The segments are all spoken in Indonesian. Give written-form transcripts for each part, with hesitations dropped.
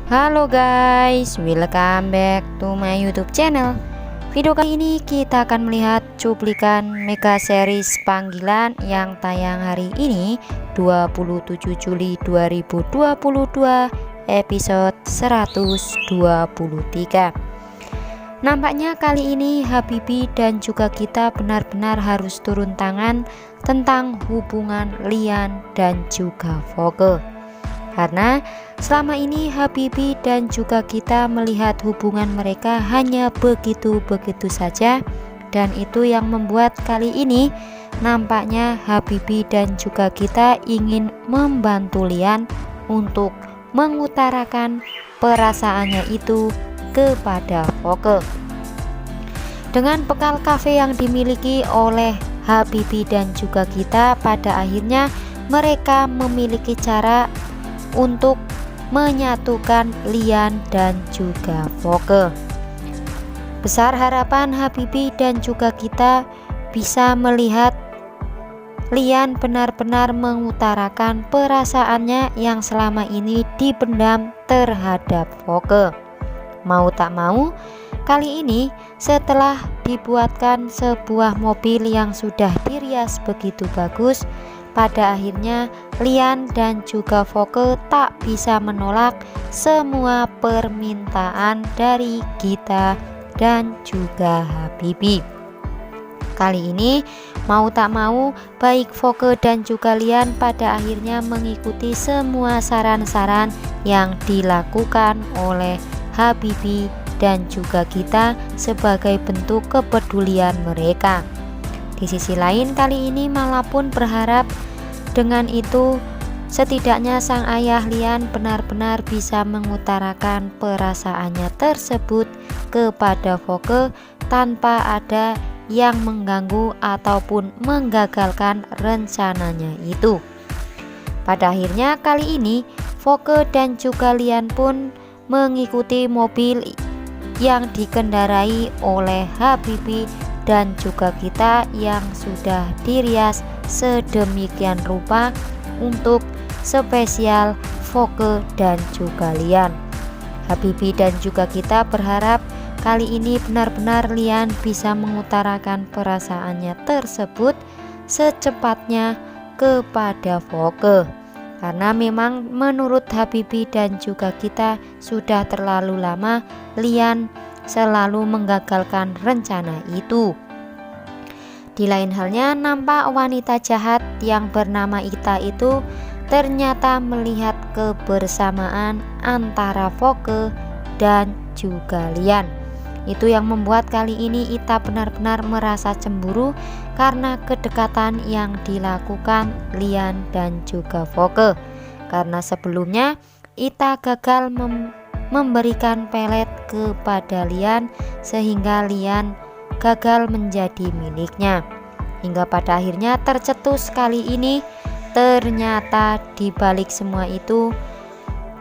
Halo guys, welcome back to my YouTube channel. Video kali ini kita akan melihat cuplikan mega series panggilan yang tayang hari ini 27 Juli 2022 episode 123. Nampaknya kali ini Habibie dan juga kita benar-benar harus turun tangan tentang hubungan Lian dan juga Voke. Karena selama ini Habibie dan juga kita melihat hubungan mereka hanya begitu-begitu saja, dan itu yang membuat kali ini nampaknya Habibie dan juga kita ingin membantu Lian untuk mengutarakan perasaannya itu kepada Voke. Dengan bekal kafe yang dimiliki oleh Habibie dan juga kita, pada akhirnya mereka memiliki cara untuk menyatukan Lian dan juga Voke. Besar harapan Habibie dan juga kita bisa melihat Lian benar-benar mengutarakan perasaannya yang selama ini dipendam terhadap Voke. Mau tak mau, kali ini setelah dibuatkan sebuah mobil yang sudah dirias begitu bagus, pada akhirnya Lian dan juga Voke tak bisa menolak semua permintaan dari Gita dan juga Habibie. Kali ini mau tak mau, baik Voke dan juga Lian pada akhirnya mengikuti semua saran-saran yang dilakukan oleh Habibie dan juga kita sebagai bentuk kepedulian mereka. Di sisi lain, kali ini Mala pun berharap dengan itu setidaknya sang ayah Lian benar-benar bisa mengutarakan perasaannya tersebut kepada Voke tanpa ada yang mengganggu ataupun menggagalkan rencananya itu. Pada akhirnya kali ini Voke dan juga Lian pun mengikuti mobil yang dikendarai oleh Habibie dan juga kita yang sudah dirias sedemikian rupa untuk spesial Voke dan juga Lian. Habibie dan juga kita berharap kali ini benar-benar Lian bisa mengutarakan perasaannya tersebut secepatnya kepada Voke. Karena memang menurut Habibie dan juga kita sudah terlalu lama Lian selalu menggagalkan rencana itu. Di lain halnya, nampak wanita jahat yang bernama Ita itu ternyata melihat kebersamaan antara Voke dan juga Lian. Itu yang membuat kali ini Ita benar-benar merasa cemburu karena kedekatan yang dilakukan Lian dan juga Voke. Karena sebelumnya Ita gagal memberikan pelet kepada Lian sehingga Lian gagal menjadi miliknya. Hingga pada akhirnya tercetus kali ini ternyata di balik semua itu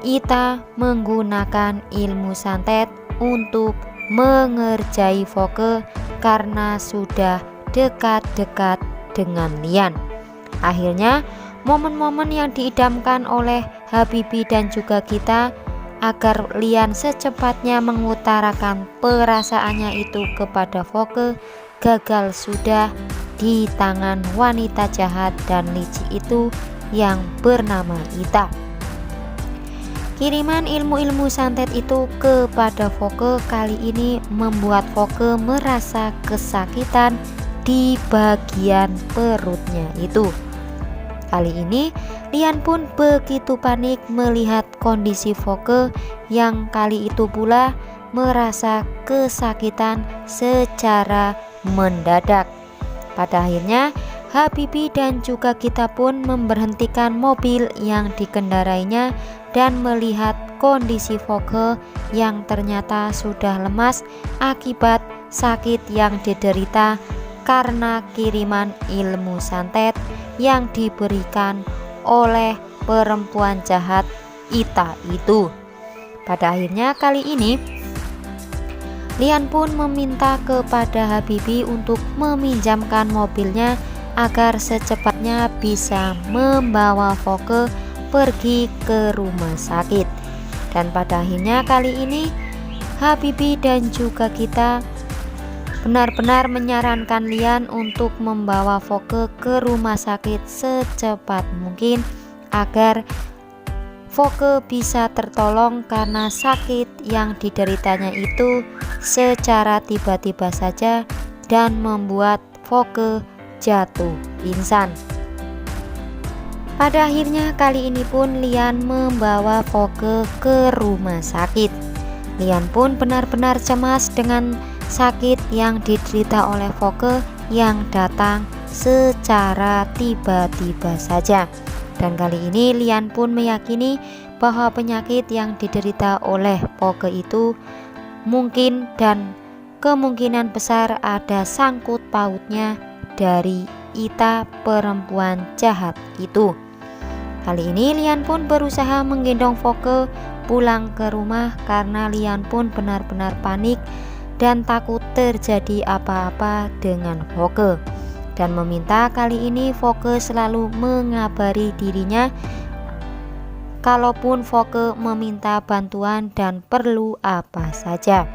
Ita menggunakan ilmu santet untuk mengerjai Voke karena sudah dekat-dekat dengan Lian. Akhirnya momen-momen yang diidamkan oleh Habibie dan juga kita agar Lian secepatnya mengutarakan perasaannya itu kepada Voke gagal sudah di tangan wanita jahat dan licik itu yang bernama Ita. Kiriman ilmu-ilmu santet itu kepada Voke kali ini membuat Voke merasa kesakitan di bagian perutnya itu. Kali ini Lian pun begitu panik melihat kondisi Voke yang kali itu pula merasa kesakitan secara mendadak. Pada akhirnya Habibie dan juga kita pun memberhentikan mobil yang dikendarainya dan melihat kondisi Voke yang ternyata sudah lemas akibat sakit yang diderita karena kiriman ilmu santet yang diberikan oleh perempuan jahat Ita itu. Pada akhirnya kali ini Lian pun meminta kepada Habibie untuk meminjamkan mobilnya agar secepatnya bisa membawa Voke pergi ke rumah sakit. Dan pada akhirnya kali ini Habibie dan juga kita benar-benar menyarankan Lian untuk membawa Voke ke rumah sakit secepat mungkin agar Voke bisa tertolong karena sakit yang dideritanya itu secara tiba-tiba saja dan membuat Voke jatuh pingsan. Pada akhirnya kali ini pun Lian membawa Voke ke rumah sakit. Lian pun benar-benar cemas dengan sakit yang diderita oleh Voke yang datang secara tiba-tiba saja. Dan kali ini Lian pun meyakini bahwa penyakit yang diderita oleh Voke itu mungkin dan kemungkinan besar ada sangkut pautnya dari Ita perempuan jahat itu. Kali ini Lian pun berusaha menggendong Voke pulang ke rumah karena Lian pun benar-benar panik dan takut terjadi apa-apa dengan Voke, dan meminta kali ini Voke selalu mengabari dirinya kalaupun Voke meminta bantuan dan perlu apa saja.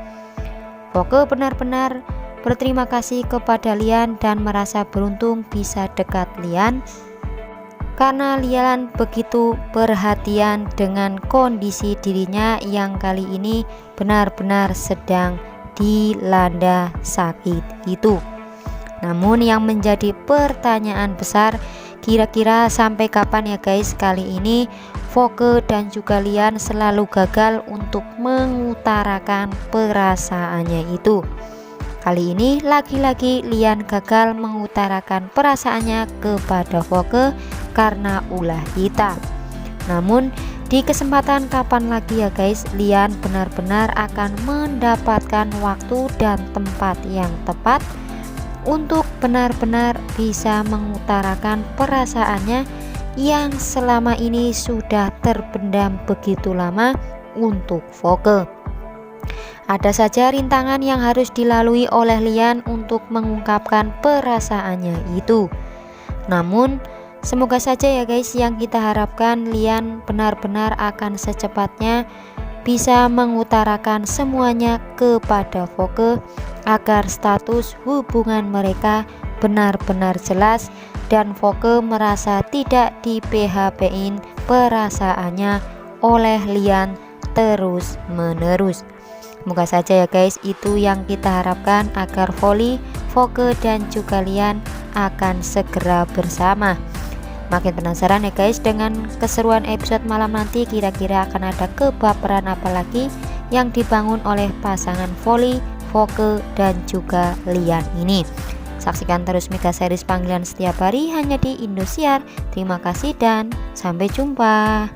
Voke benar-benar berterima kasih kepada Lian dan merasa beruntung bisa dekat Lian karena Lian begitu perhatian dengan kondisi dirinya yang kali ini benar-benar sedang dilanda sakit itu. Namun yang menjadi pertanyaan besar, kira-kira sampai kapan ya guys kali ini Voke dan juga Lian selalu gagal untuk mengutarakan perasaannya itu. Kali ini lagi-lagi Lian gagal mengutarakan perasaannya kepada Voke karena ulah Ita. Namun di kesempatan kapan lagi ya guys Lian benar-benar akan mendapatkan waktu dan tempat yang tepat untuk benar-benar bisa mengutarakan perasaannya yang selama ini sudah terpendam begitu lama untuk Voke. Ada saja rintangan yang harus dilalui oleh Lian untuk mengungkapkan perasaannya itu. Namun semoga saja ya guys, yang kita harapkan Lian benar-benar akan secepatnya bisa mengutarakan semuanya kepada Voke agar status hubungan mereka benar-benar jelas dan Voke merasa tidak di PHP-in perasaannya oleh Lian terus menerus. Semoga saja ya guys, itu yang kita harapkan agar Voke dan juga Lian akan segera bersama. Makin penasaran ya guys dengan keseruan episode malam nanti, kira-kira akan ada kebaperan apa lagi yang dibangun oleh pasangan Voke dan juga Lian ini. Saksikan terus Mega Series Panggilan setiap hari hanya di Indosiar. Terima kasih dan sampai jumpa.